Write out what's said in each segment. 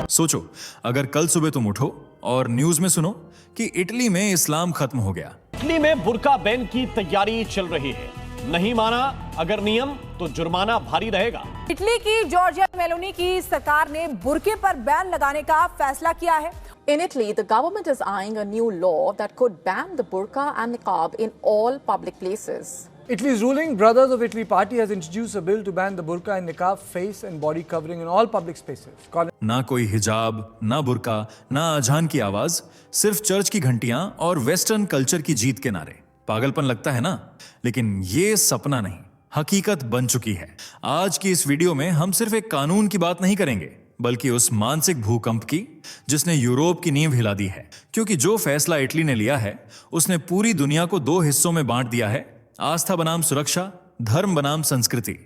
सोचो, अगर कल सुबह तुम उठो और न्यूज में सुनो कि इटली में इस्लाम खत्म हो गया। इटली में बुर्का बैन की तैयारी चल रही है। नहीं माना अगर नियम तो जुर्माना भारी रहेगा। इटली की जॉर्जिया मेलोनी की सरकार ने बुर्के पर बैन लगाने का फैसला किया है। In Italy, the government is eyeing a new law that could ban the burqa and niqab in all public places. Italy's ruling Brothers of Italy party has introduced a bill to ban the burqa and niqab face and body covering in all public spaces. ना कोई हिजाब, ना बुर्का, ना अजान की आवाज, सिर्फ church की घंटियां और वेस्टर्न कल्चर की जीत के नारे। पागलपन लगता है ना? लेकिन ये सपना नहीं, हकीकत बन चुकी है। आज की इस वीडियो में हम सिर्फ एक कानून की बात नहीं करेंगे, बल्कि उस मानसिक भूकंप की जिसने यूरोप की नींव हिला दी है। क्योंकि जो फैसला इटली ने लिया है, उसने पूरी दुनिया को दो हिस्सों में बांट दिया है, आस्था बनाम सुरक्षा, धर्म बनाम संस्कृति।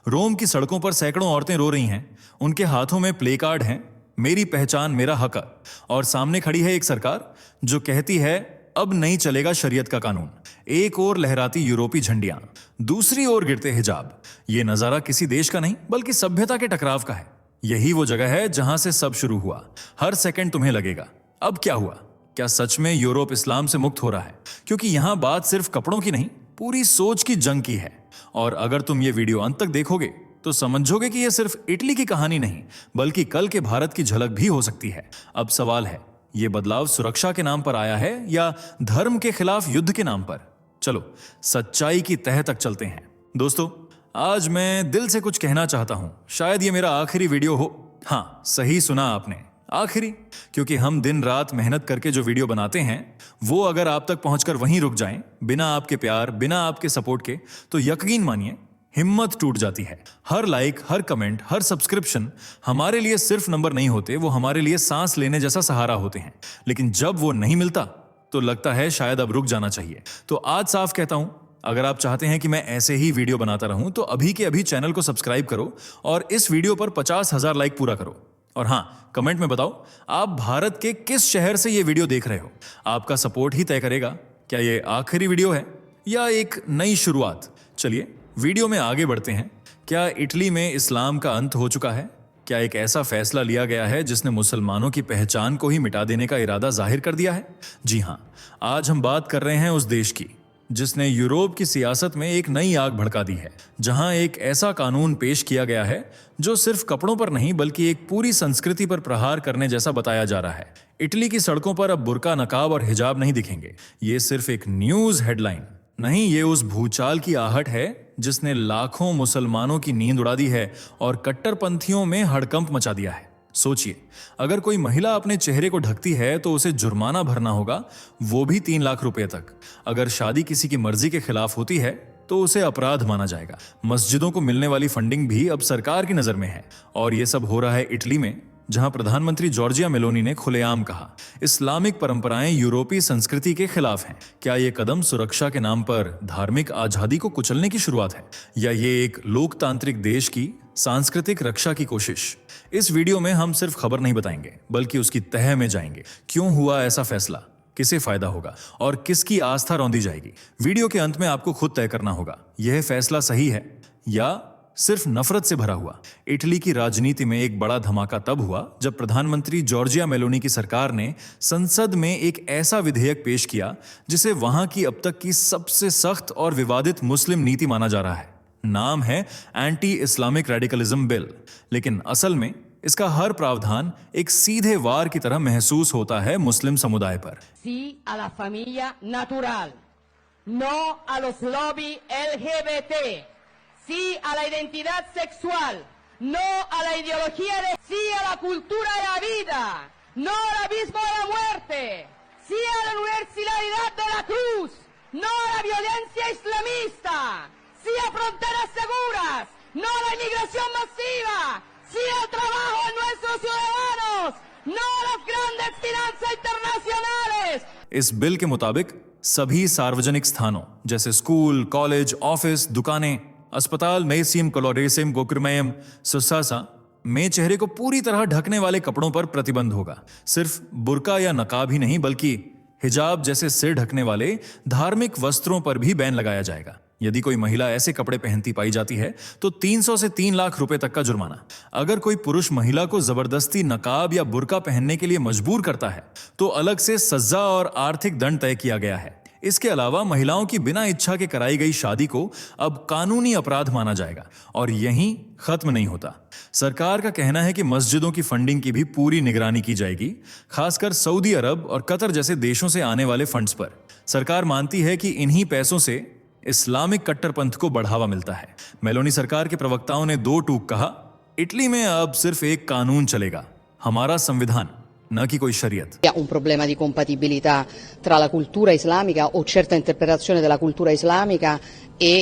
रोम की सड़कों पर सैकड़ों औरतें रो रही हैं, उनके हाथों में प्ले कार्ड हैं, मेरी पहचान मेरा हक, और सामने खड़ी है एक सरकार जो कहती है अब नहीं चलेगा शरीयत का कानून। एक ओर लहराती यूरोपीय झंडियां, दूसरी ओर गिरते हिजाब। ये नजारा किसी देश का नहीं बल्कि सभ्यता के टकराव का है। यही वो जगह है जहां से सब शुरू हुआ। हर सेकंड तुम्हें लगेगा अब क्या हुआ? क्या सच में यूरोप इस्लाम से मुक्त हो रहा है? क्योंकि यहां बात सिर्फ कपड़ों की नहीं, पूरी सोच की जंग की है। और अगर तुम ये वीडियो अंत तक देखोगे तो समझोगे कि यह सिर्फ इटली की कहानी नहीं, बल्कि कल के भारत की झलक भी हो सकती है। अब सवाल है, ये बदलाव सुरक्षा के नाम पर आया है या धर्म के खिलाफ युद्ध के नाम पर? चलो सच्चाई की तह तक चलते हैं। दोस्तों, आज मैं दिल से कुछ कहना चाहता हूं। शायद ये मेरा आखिरी वीडियो हो। हाँ, सही सुना आपने, आखिरी। क्योंकि हम दिन रात मेहनत करके जो वीडियो बनाते हैं, वो अगर आप तक पहुंचकर वहीं रुक जाएं, बिना आपके प्यार, बिना आपके सपोर्ट के, तो यकीन मानिए हिम्मत टूट जाती है। हर लाइक, हर कमेंट, हर सब्सक्रिप्शन हमारे लिए सिर्फ नंबर नहीं होते, वो हमारे लिए सांस लेने जैसा सहारा होते हैं। लेकिन जब वो नहीं मिलता तो लगता है शायद अब रुक जाना चाहिए। तो आज साफ कहता हूं, अगर आप चाहते हैं कि मैं ऐसे ही वीडियो बनाता रहूं तो अभी के अभी चैनल को सब्सक्राइब करो और इस वीडियो पर 50,000 लाइक पूरा करो। और हाँ, कमेंट में बताओ आप भारत के किस शहर से ये वीडियो देख रहे हो। आपका सपोर्ट ही तय करेगा क्या ये आखिरी वीडियो है या एक नई शुरुआत। चलिए वीडियो में आगे बढ़ते हैं। क्या इटली में इस्लाम का अंत हो चुका है? क्या एक ऐसा फैसला लिया गया है जिसने मुसलमानों की पहचान को ही मिटा देने का इरादा जाहिर कर दिया है? जी हाँ, आज हम बात कर रहे हैं उस देश की जिसने यूरोप की सियासत में एक नई आग भड़का दी है, जहां एक ऐसा कानून पेश किया गया है जो सिर्फ कपड़ों पर नहीं बल्कि एक पूरी संस्कृति पर प्रहार करने जैसा बताया जा रहा है। इटली की सड़कों पर अब बुर्का, नकाब और हिजाब नहीं दिखेंगे। ये सिर्फ एक न्यूज हेडलाइन नहीं, ये उस भूचाल की आहट है जिसने लाखों मुसलमानों की नींद उड़ा दी है और कट्टरपंथियों में हड़कंप मचा दिया है। सोचिए, अगर कोई महिला अपने चेहरे को ढकती है तो उसे जुर्माना भरना होगा, वो भी 3 लाख रुपए तक। अगर शादी किसी की मर्जी के खिलाफ होती है तो उसे अपराध माना जाएगा। मस्जिदों को मिलने वाली फंडिंग भी अब सरकार की नजर में है। और ये सब हो रहा है इटली में, जहां प्रधानमंत्री जॉर्जिया मेलोनी ने खुलेआम कहा इस्लामिक परंपराएं यूरोपीय संस्कृति के खिलाफ हैं। क्या ये कदम सुरक्षा के नाम पर धार्मिक आजादी को कुचलने की शुरुआत है या ये एक लोकतांत्रिक देश की सांस्कृतिक रक्षा की कोशिश? इस वीडियो में हम सिर्फ खबर नहीं बताएंगे बल्कि उसकी तह में जाएंगे। क्यों हुआ ऐसा फैसला, किसे फायदा होगा और किसकी आस्था रौंदी जाएगी? वीडियो के अंत में आपको खुद तय करना होगा, यह फैसला सही है या सिर्फ नफरत से भरा हुआ। इटली की राजनीति में एक बड़ा धमाका तब हुआ जब प्रधानमंत्री जॉर्जिया मेलोनी की सरकार ने संसद में एक ऐसा विधेयक पेश किया जिसे वहां की अब तक की सबसे सख्त और विवादित मुस्लिम नीति माना जा रहा है। नाम है एंटी इस्लामिक रेडिकलिज्म बिल, लेकिन असल में इसका हर प्रावधान एक सीधे वार की तरह महसूस होता है मुस्लिम समुदाय पर। Sí a la familia natural, no a los lobby LGBT. Sí a la identidad sexual, no a la ideología de... Sí a la cultura de la vida, no al abismo de la muerte. Sí a la universalidad de la cruz, no a la violencia islamista. Sí a fronteras seguras, no a la inmigración masiva. Sí al trabajo de nuestros ciudadanos, no a las grandes finanzas internacionales. इस bill के मुताबिक सभी सार्वजनिक स्थानों जैसे school, college, office, दुकानें, अस्पताल, मेसियम, कोलोरेसियम, गोकुरमयम, सुसासा में चेहरे को पूरी तरह ढकने वाले कपड़ों पर प्रतिबंध होगा। सिर्फ बुर्का या नकाब ही नहीं बल्कि हिजाब जैसे सिर ढकने वाले धार्मिक वस्त्रों पर भी बैन लगाया जाएगा। यदि कोई महिला ऐसे कपड़े पहनती पाई जाती है तो 300 से 3 लाख रुपए तक का जुर्माना। अगर कोई पुरुष महिला को जबरदस्ती नकाब या बुर्का पहनने के लिए मजबूर करता है तो अलग से सजा और आर्थिक दंड तय किया गया है। इसके अलावा महिलाओं की बिना इच्छा के कराई गई शादी को अब कानूनी अपराध माना जाएगा। और यहीं खत्म नहीं होता। सरकार का कहना है कि मस्जिदों की फंडिंग की भी पूरी निगरानी की जाएगी, खासकर सऊदी अरब और कतर जैसे देशों से आने वाले फंड्स पर। सरकार मानती है कि इन्हीं पैसों से इस्लामिक कट्टरपंथ को बढ़ावा मिलता है। मेलोनी सरकार के प्रवक्ताओं ने 2 टूक कहा, इटली में अब सिर्फ एक कानून चलेगा, हमारा संविधान, न कि कोई शरीयत। Un problema di compatibilità tra la cultura islamica o certa interpretazione della cultura islamica e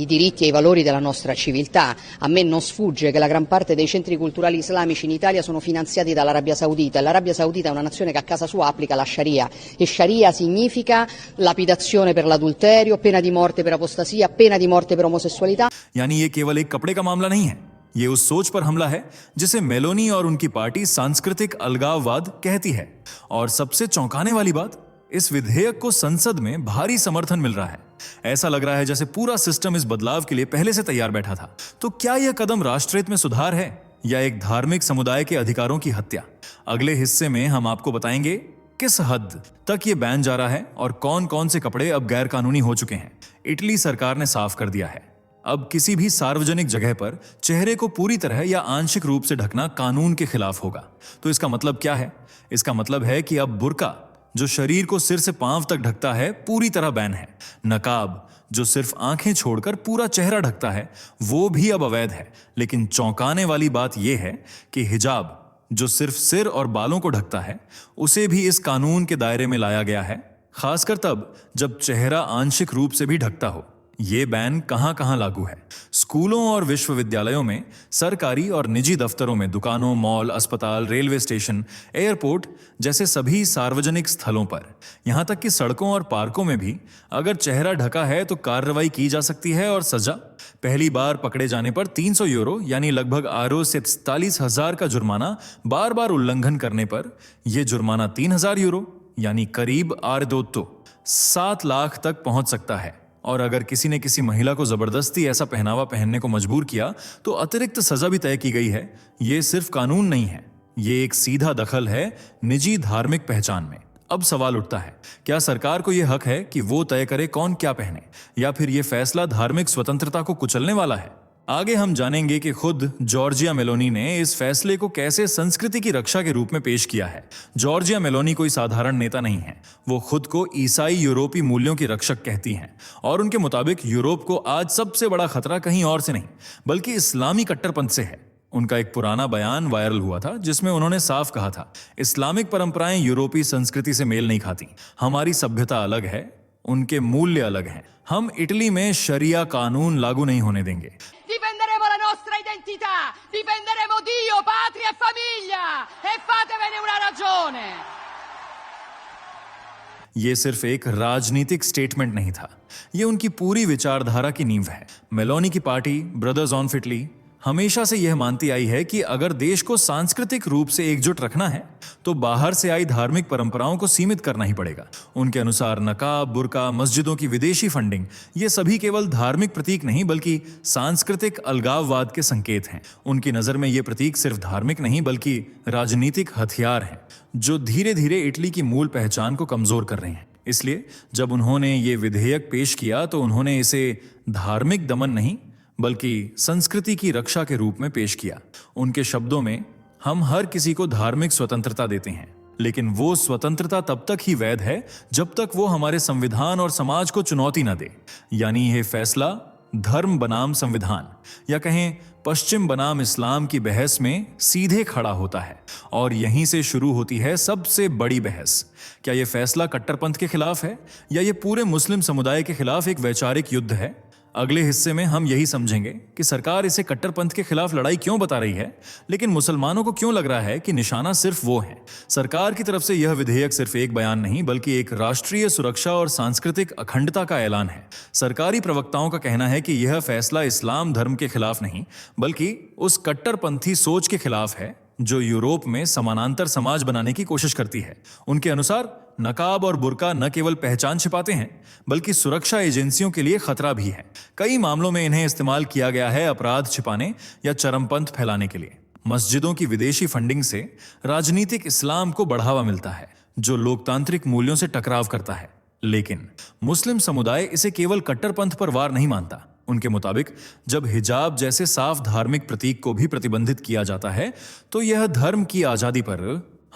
i diritti e i valori della nostra civiltà. A me non sfugge che la gran parte dei centri culturali islamici in Italia sono finanziati dall'Arabia Saudita e l'Arabia Saudita è una nazione che a casa sua applica la Sharia e Sharia significa lapidazione per l'adulterio, pena di morte per apostasia, pena di morte per omosessualità. यानी ये केवल एक कपड़े का मामला नहीं है, ये उस सोच पर हमला है जिसे मेलोनी और उनकी पार्टी सांस्कृतिक अलगाववाद कहती है। और सबसे चौंकाने वाली बात, इस विधेयक को संसद में भारी समर्थन मिल रहा है। ऐसा लग रहा है जैसे पूरा सिस्टम इस बदलाव के लिए पहले से तैयार बैठा था। तो क्या यह कदम राष्ट्रहित में सुधार है या एक धार्मिक समुदाय के अधिकारों की हत्या? अगले हिस्से में हम आपको बताएंगे किस हद तक ये बैन जा रहा है और कौन कौन से कपड़े अब गैर कानूनी हो चुके हैं। इटली सरकार ने साफ कर दिया है, अब किसी भी सार्वजनिक जगह पर चेहरे को पूरी तरह या आंशिक रूप से ढकना कानून के खिलाफ होगा। तो इसका मतलब क्या है? इसका मतलब है कि अब बुर्का, जो शरीर को सिर से पांव तक ढकता है, पूरी तरह बैन है। नकाब, जो सिर्फ आंखें छोड़कर पूरा चेहरा ढकता है, वो भी अब अवैध है। लेकिन चौंकाने वाली बात यह है कि हिजाब, जो सिर्फ सिर और बालों को ढकता है, उसे भी इस कानून के दायरे में लाया गया है, खासकर तब जब चेहरा आंशिक रूप से भी ढकता हो। ये बैन कहां लागू है? स्कूलों और विश्वविद्यालयों में, सरकारी और निजी दफ्तरों में, दुकानों, मॉल, अस्पताल, रेलवे स्टेशन, एयरपोर्ट जैसे सभी सार्वजनिक स्थलों पर, यहां तक कि सड़कों और पार्कों में भी अगर चेहरा ढका है तो कार्रवाई की जा सकती है और सजा, पहली बार पकड़े जाने पर 300 यूरो यानी लगभग 8 से 47,000 का जुर्माना, बार बार उल्लंघन करने पर यह जुर्माना 3,000 यूरो यानी करीब 7 लाख तक पहुंच सकता है। और अगर किसी ने किसी महिला को जबरदस्ती ऐसा पहनावा पहनने को मजबूर किया तो अतिरिक्त सजा भी तय की गई है। ये सिर्फ कानून नहीं है, ये एक सीधा दखल है निजी धार्मिक पहचान में। अब सवाल उठता है, क्या सरकार को यह हक है कि वो तय करे कौन क्या पहने, या फिर यह फैसला धार्मिक स्वतंत्रता को कुचलने वाला है? आगे हम जानेंगे कि खुद जॉर्जिया मेलोनी ने इस फैसले को कैसे संस्कृति की रक्षा के रूप में पेश किया है। जॉर्जिया मेलोनी कोई साधारण नेता नहीं है, वो खुद को ईसाई यूरोपीय मूल्यों की रक्षक कहती हैं और उनके मुताबिक यूरोप को आज सबसे बड़ा खतरा कहीं और से नहीं बल्कि इस्लामी कट्टरपंथ से है। उनका एक पुराना बयान वायरल हुआ था जिसमें उन्होंने साफ कहा था, इस्लामिक परंपराएं यूरोपीय संस्कृति से मेल नहीं खाती, हमारी सभ्यता अलग है, उनके मूल्य अलग हैं, हम इटली में शरिया कानून लागू नहीं होने देंगे। Difenderemo la nostra identità, difenderemo Dio, patria e famiglia e fatevene una ragione. ये सिर्फ एक राजनीतिक स्टेटमेंट नहीं था, ये उनकी पूरी विचारधारा की नींव है। मेलोनी की पार्टी ब्रदर्स ऑन इटली हमेशा से यह मानती आई है कि अगर देश को सांस्कृतिक रूप से एकजुट रखना है तो बाहर से आई धार्मिक परंपराओं को सीमित करना ही पड़ेगा। उनके अनुसार नकाब, बुर्का, मस्जिदों की विदेशी फंडिंग, ये सभी केवल धार्मिक प्रतीक नहीं बल्कि सांस्कृतिक अलगाववाद के संकेत हैं। उनकी नजर में ये प्रतीक सिर्फ धार्मिक नहीं बल्कि राजनीतिक हथियार हैं जो धीरे धीरे इटली की मूल पहचान को कमजोर कर रहे हैं। इसलिए जब उन्होंने ये विधेयक पेश किया तो उन्होंने इसे धार्मिक दमन नहीं बल्कि संस्कृति की रक्षा के रूप में पेश किया। उनके शब्दों में, हम हर किसी को धार्मिक स्वतंत्रता देते हैं, लेकिन वो स्वतंत्रता तब तक ही वैध है जब तक वो हमारे संविधान और समाज को चुनौती न दे। यानी यह फैसला धर्म बनाम संविधान या कहें पश्चिम बनाम इस्लाम की बहस में सीधे खड़ा होता है। और यहीं से शुरू होती है सबसे बड़ी बहस, क्या यह फैसला कट्टरपंथ के खिलाफ है या यह पूरे मुस्लिम समुदाय के खिलाफ एक वैचारिक युद्ध है? अगले हिस्से में हम यही समझेंगे कि सरकार इसे कट्टरपंथ के खिलाफ लड़ाई क्यों बता रही है, लेकिन मुसलमानों को क्यों लग रहा है कि निशाना सिर्फ वो है। सरकार की तरफ से यह विधेयक सिर्फ एक बयान नहीं बल्कि एक राष्ट्रीय सुरक्षा और सांस्कृतिक अखंडता का ऐलान है। सरकारी प्रवक्ताओं का कहना है कि यह फैसला इस्लाम धर्म के खिलाफ नहीं बल्कि उस कट्टरपंथी सोच के खिलाफ है जो यूरोप में समानांतर समाज बनाने की कोशिश करती है। उनके अनुसार नकाब और बुर्का न केवल पहचान छिपाते हैं बल्कि सुरक्षा एजेंसियों के लिए खतरा भी है। कई मामलों में इन्हें इस्तेमाल किया गया है अपराध छिपाने या चरमपंथ फैलाने के लिए। मस्जिदों की विदेशी फंडिंग से राजनीतिक इस्लाम को बढ़ावा मिलता है जो लोकतांत्रिक मूल्यों से टकराव करता है। लेकिन मुस्लिम समुदाय इसे केवल कट्टरपंथ पर वार नहीं मानता। उनके मुताबिक जब हिजाब जैसे साफ धार्मिक प्रतीक को भी प्रतिबंधित किया जाता है तो यह धर्म की आजादी पर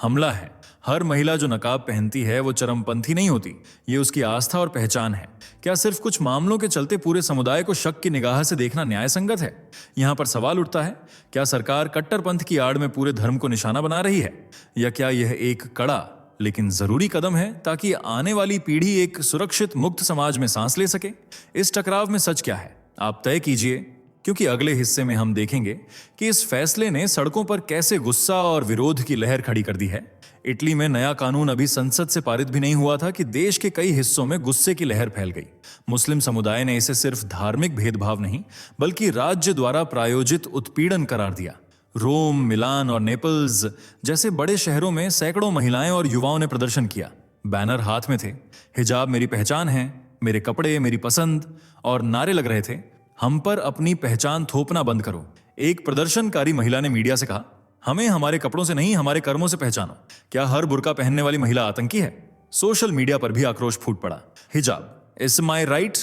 हमला है। हर महिला जो नकाब पहनती है वो चरमपंथी नहीं होती, ये उसकी आस्था और पहचान है। क्या सिर्फ कुछ मामलों के चलते पूरे समुदाय को शक की निगाह से देखना न्याय संगत है? यहां पर सवाल उठता है, क्या सरकार कट्टरपंथ की आड़ में पूरे धर्म को निशाना बना रही है, या क्या यह एक कड़ा लेकिन जरूरी कदम है ताकि आने वाली पीढ़ी एक सुरक्षित मुक्त समाज में सांस ले सके? इस टकराव में सच क्या है, आप तय कीजिए, क्योंकि अगले हिस्से में हम देखेंगे कि इस फैसले ने सड़कों पर कैसे गुस्सा और विरोध की लहर खड़ी कर दी है। इटली में नया कानून अभी संसद से पारित भी नहीं हुआ था कि देश के कई हिस्सों में गुस्से की लहर फैल गई। मुस्लिम समुदाय ने इसे सिर्फ धार्मिक भेदभाव नहीं बल्कि राज्य द्वारा प्रायोजित उत्पीड़न करार दिया। रोम, मिलान और नेपल्स जैसे बड़े शहरों में सैकड़ों महिलाएं और युवाओं ने प्रदर्शन किया। बैनर हाथ में थे, हिजाब मेरी पहचान है, मेरे कपड़े मेरी पसंद, और नारे लग रहे थे, हम पर अपनी पहचान थोपना बंद करो। एक प्रदर्शनकारी महिला ने मीडिया से कहा, हमें हमारे कपड़ों से नहीं हमारे कर्मों से पहचानो। क्या हर बुर्का पहनने वाली महिला आतंकी है? सोशल मीडिया पर भी आक्रोश फूट पड़ा। Hijab is my right,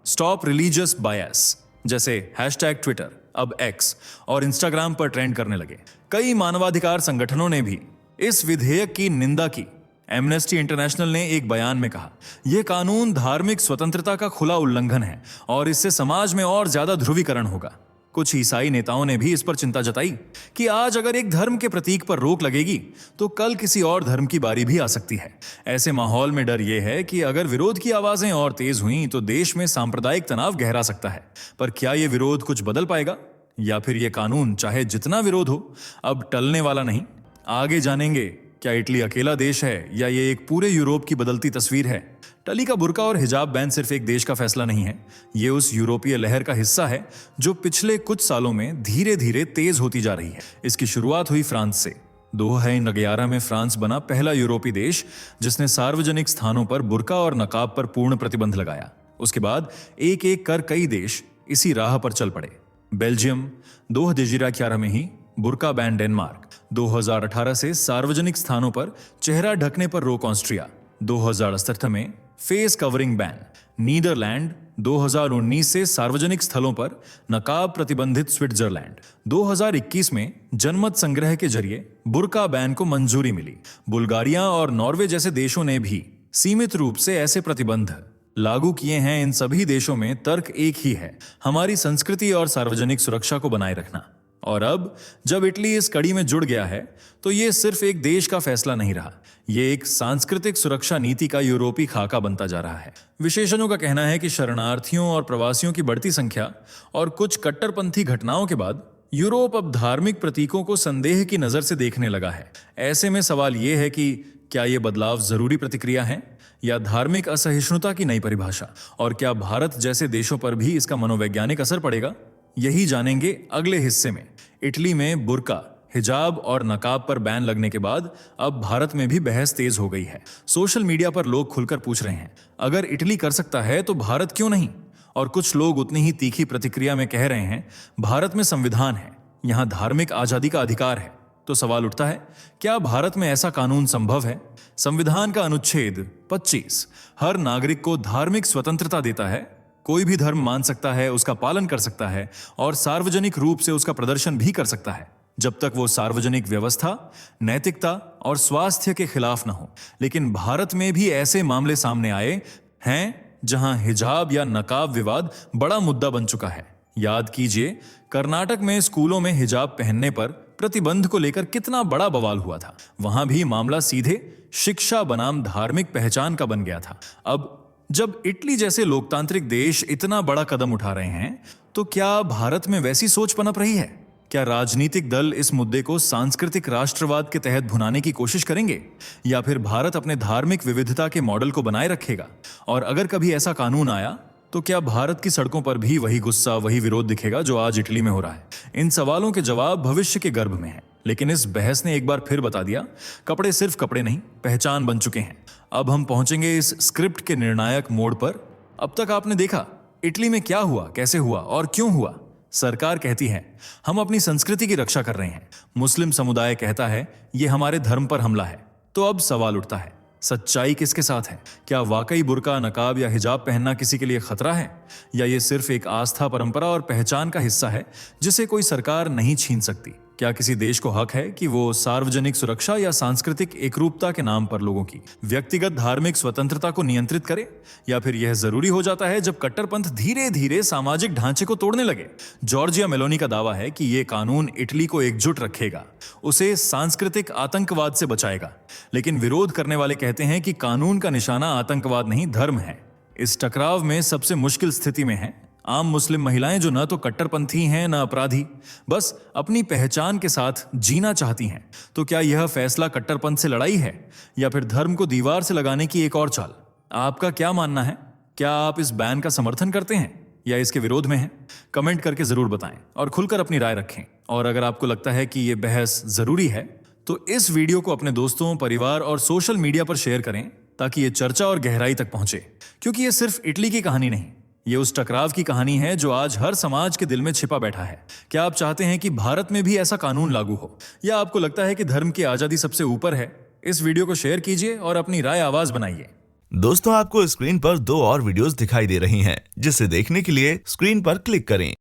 stop religious bias जैसे हैशटैग ट्विटर, अब एक्स और इंस्टाग्राम पर ट्रेंड करने लगे। कई मानवाधिकार संगठनों ने भी इस विधेयक की निंदा की। एमनेस्टी इंटरनेशनल ने एक बयान में कहा, यह कानून धार्मिक स्वतंत्रता का खुला उल्लंघन है और इससे समाज में और ज्यादा ध्रुवीकरण होगा। कुछ ईसाई नेताओं ने भी इस पर चिंता जताई कि आज अगर एक धर्म के प्रतीक पर रोक लगेगी तो कल किसी और धर्म की बारी भी आ सकती है। ऐसे माहौल में डर यह है कि अगर विरोध की आवाजें और तेज हुई तो देश में सांप्रदायिक तनाव गहरा सकता है। पर क्या यह विरोध कुछ बदल पाएगा, या फिर यह कानून चाहे जितना विरोध हो अब टलने वाला नहीं? आगे जानेंगे, क्या इटली अकेला देश है या ये एक पूरे यूरोप की बदलती तस्वीर है? टली का बुर्का और हिजाब बैन सिर्फ एक देश का फैसला नहीं है, ये उस यूरोपीय लहर का हिस्सा है जो पिछले कुछ सालों में धीरे धीरे तेज होती जा रही है। इसकी शुरुआत हुई फ्रांस से। 2011 में फ्रांस बना पहला यूरोपीय देश जिसने सार्वजनिक स्थानों पर बुर्का और नकाब पर पूर्ण प्रतिबंध लगाया। उसके बाद एक एक कर कई देश इसी राह पर चल पड़े। बेल्जियम 2011 में ही बुर्का बैन, डेनमार्क 2018 से सार्वजनिक स्थानों पर चेहरा ढकने पर रोक ऑस्ट्रिया, 2068 में फेस कवरिंग बैन, नीदरलैंड 2019 से सार्वजनिक स्थलों पर नकाब प्रतिबंधित स्विट्जरलैंड, 2021 में जनमत संग्रह के जरिए बुर्का बैन को मंजूरी मिली। बुल्गारिया और नॉर्वे जैसे देशों ने भी सीमित रूप से ऐसे प्रतिबंध लागू किए हैं। इन सभी देशों में तर्क एक ही है, हमारी संस्कृति और सार्वजनिक सुरक्षा को बनाए रखना। और अब जब इटली इस कड़ी में जुड़ गया है तो ये सिर्फ एक देश का फैसला नहीं रहा, ये एक सांस्कृतिक सुरक्षा नीति का यूरोपीय खाका बनता जा रहा है। विशेषज्ञों का कहना है कि शरणार्थियों और प्रवासियों की बढ़ती संख्या और कुछ कट्टरपंथी घटनाओं के बाद यूरोप अब धार्मिक प्रतीकों को संदेह की नजर से देखने लगा है। ऐसे में सवाल यह है कि क्या ये बदलाव जरूरी प्रतिक्रिया है या धार्मिक असहिष्णुता की नई परिभाषा, और क्या भारत जैसे देशों पर भी इसका मनोवैज्ञानिक असर पड़ेगा? यही जानेंगे अगले हिस्से में। इटली में बुर्का, हिजाब और नकाब पर बैन लगने के बाद अब भारत में भी बहस तेज हो गई है। सोशल मीडिया पर लोग खुलकर पूछ रहे हैं, अगर इटली कर सकता है तो भारत क्यों नहीं? और कुछ लोग उतनी ही तीखी प्रतिक्रिया में कह रहे हैं, भारत में संविधान है, यहां धार्मिक आजादी का अधिकार है। तो सवाल उठता है, क्या भारत में ऐसा कानून संभव है? संविधान का अनुच्छेद 25 हर नागरिक को धार्मिक स्वतंत्रता देता है। कोई भी धर्म मान सकता है, उसका पालन कर सकता है और सार्वजनिक रूप से उसका प्रदर्शन भी कर सकता है, जब तक वो सार्वजनिक व्यवस्था, नैतिकता और स्वास्थ्य के खिलाफ न हो। लेकिन भारत में भी ऐसे मामले सामने आए हैं जहां हिजाब या नकाब विवाद बड़ा मुद्दा बन चुका है। याद कीजिए, कर्नाटक में स्कूलों में हिजाब पहनने पर प्रतिबंध को लेकर कितना बड़ा बवाल हुआ था। वहां भी मामला सीधे शिक्षा बनाम धार्मिक पहचान का बन गया था। अब जब इटली जैसे लोकतांत्रिक देश इतना बड़ा कदम उठा रहे हैं, तो क्या भारत में वैसी सोच पनप रही है? क्या राजनीतिक दल इस मुद्दे को सांस्कृतिक राष्ट्रवाद के तहत भुनाने की कोशिश करेंगे, या फिर भारत अपने धार्मिक विविधता के मॉडल को बनाए रखेगा? और अगर कभी ऐसा कानून आया तो क्या भारत की सड़कों पर भी वही गुस्सा, वही विरोध दिखेगा जो आज इटली में हो रहा है? इन सवालों के जवाब भविष्य के गर्भ में हैं। लेकिन इस बहस ने एक बार फिर बता दिया, कपड़े सिर्फ कपड़े नहीं, पहचान बन चुके हैं। अब हम पहुंचेंगे इस स्क्रिप्ट के निर्णायक मोड़ पर। अब तक आपने देखा इटली में क्या हुआ, कैसे हुआ और क्यों हुआ। सरकार कहती है हम अपनी संस्कृति की रक्षा कर रहे हैं, मुस्लिम समुदाय कहता है ये हमारे धर्म पर हमला है। तो अब सवाल उठता है, सच्चाई किसके साथ है? क्या वाकई बुर्का, नकाब या हिजाब पहनना किसी के लिए खतरा है, या ये सिर्फ एक आस्था, परंपरा और पहचान का हिस्सा है जिसे कोई सरकार नहीं छीन सकती? क्या किसी देश को हक है कि वो सार्वजनिक सुरक्षा या सांस्कृतिक एकरूपता के नाम पर लोगों की व्यक्तिगत धार्मिक स्वतंत्रता को नियंत्रित करे? या फिर यह जरूरी हो जाता है जब कट्टरपंथ धीरे धीरे सामाजिक ढांचे को तोड़ने लगे? जॉर्जिया मेलोनी का दावा है कि यह कानून इटली को एकजुट रखेगा, उसे सांस्कृतिक आतंकवाद से बचाएगा। लेकिन विरोध करने वाले कहते हैं कि कानून का निशाना आतंकवाद नहीं, धर्म है। इस टकराव में सबसे मुश्किल स्थिति में है आम मुस्लिम महिलाएं, जो न तो कट्टरपंथी हैं न अपराधी, बस अपनी पहचान के साथ जीना चाहती हैं। तो क्या यह फैसला कट्टरपंथ से लड़ाई है, या फिर धर्म को दीवार से लगाने की एक और चाल? आपका क्या मानना है? क्या आप इस बैन का समर्थन करते हैं या इसके विरोध में हैं? कमेंट करके जरूर बताएं और खुलकर अपनी राय रखें। और अगर आपको लगता है कि यह बहस जरूरी है तो इस वीडियो को अपने दोस्तों, परिवार और सोशल मीडिया पर शेयर करें, ताकि यह चर्चा और गहराई तक पहुंचे। क्योंकि यह सिर्फ इटली की कहानी नहीं, ये उस टकराव की कहानी है जो आज हर समाज के दिल में छिपा बैठा है। क्या आप चाहते हैं कि भारत में भी ऐसा कानून लागू हो, या आपको लगता है कि धर्म की आजादी सबसे ऊपर है? इस वीडियो को शेयर कीजिए और अपनी राय आवाज बनाइए। दोस्तों, आपको स्क्रीन पर 2 और वीडियोस दिखाई दे रही हैं, जिसे देखने के लिए स्क्रीन पर क्लिक करें।